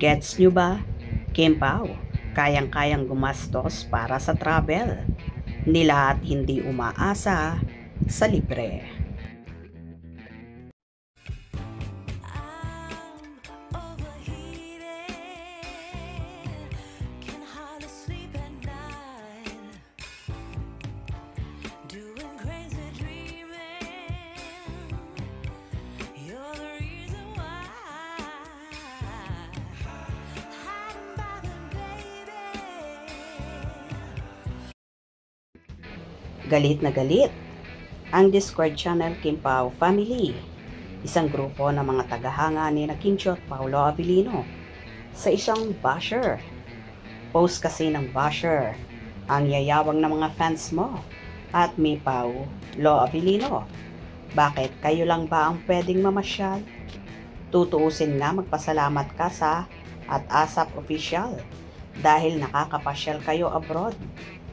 Gets nyo ba? Kim Pao, kayang-kayang gumastos para sa travel nila at hindi umaasa sa libre. Galit na galit ang Discord channel Kim Pao Family, isang grupo ng mga tagahanga ni Kincho at Paolo Avellino sa isang basher. Post kasi ng basher ang yayawang ng mga fans mo at mi Paolo Avellino. Bakit kayo lang ba ang pwedeng mamasyal? Tutuusin nga magpasalamat ka sa at ASAP Official dahil nakakapasyal kayo abroad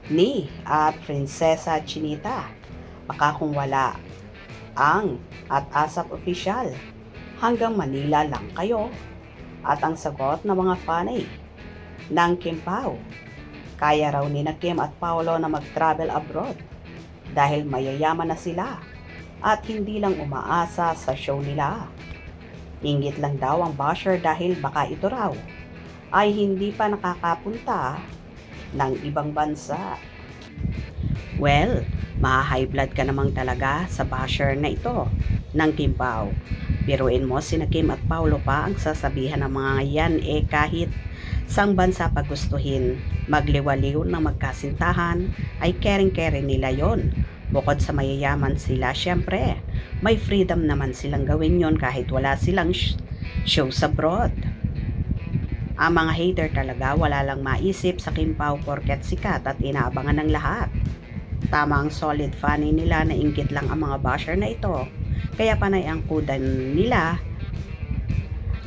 ni at Prinsesa Chinita. Baka kung wala ang at ASAP Official, hanggang Manila lang kayo. At ang sagot ng mga fanay ng Kim Pao, kaya raw ni Kim at Paolo na mag-travel abroad dahil mayayaman na sila at hindi lang umaasa sa show nila. Inggit lang daw ang basher dahil baka ito raw ay hindi pa nakakapunta ng ibang bansa. Well, ma-high blood ka namang talaga sa basher na ito ng Kim Pao. Biruin mo sina Kim at Paolo pa ang sasabihan ng mga yan kahit sang bansa pagustuhin, magliwaliw ng magkasintahan ay kering-kering nila yon. Bukod sa mayayaman sila, syempre, may freedom naman silang gawin yon kahit wala silang shows abroad. Ang mga hater talaga wala lang maisip sa Kim Pao porket sikat at inaabangan ng lahat. Tama ang solid funny nila na inggit lang ang mga basher na ito. Kaya panay ang kudan nila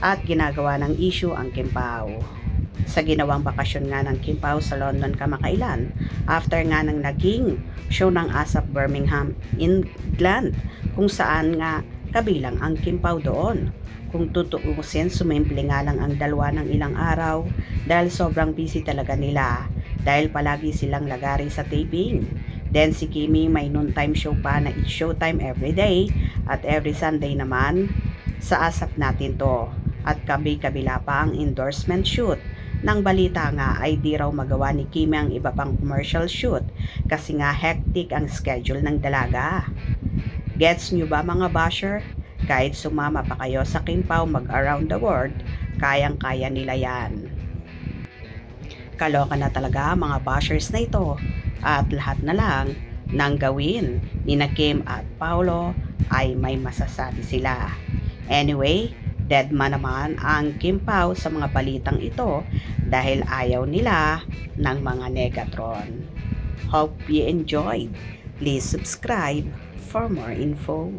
at ginagawa ng issue ang Kim Pao. Sa ginawang bakasyon nga ng Kim Pao sa London kamakailan, after nga ng naging show ng ASAP Birmingham, England, kung saan nga kabilang ang Kim Pao doon. Kung tutuusin, sumimple nga lang ang dalawa ng ilang araw dahil sobrang busy talaga nila dahil palagi silang lagari sa taping. Then si Kimi may noontime show pa na it's showtime every day at every Sunday naman sa ASAP natin to. At kabila pa ang endorsement shoot. Nang balita nga ay di raw magawa ni Kimi ang iba pang commercial shoot kasi nga hectic ang schedule ng dalaga. Gets nyo ba mga basher? Kahit sumama pa kayo sa Kim Pao mag-around the world, kayang-kaya nila yan. Kaloka na talaga mga bashers na ito at lahat na lang nang gawin ni Kim at Paolo ay may masasabi sila. Anyway, deadman naman ang Kim Pao sa mga balitang ito dahil ayaw nila ng mga negatron. Hope you enjoyed. Please subscribe for more info.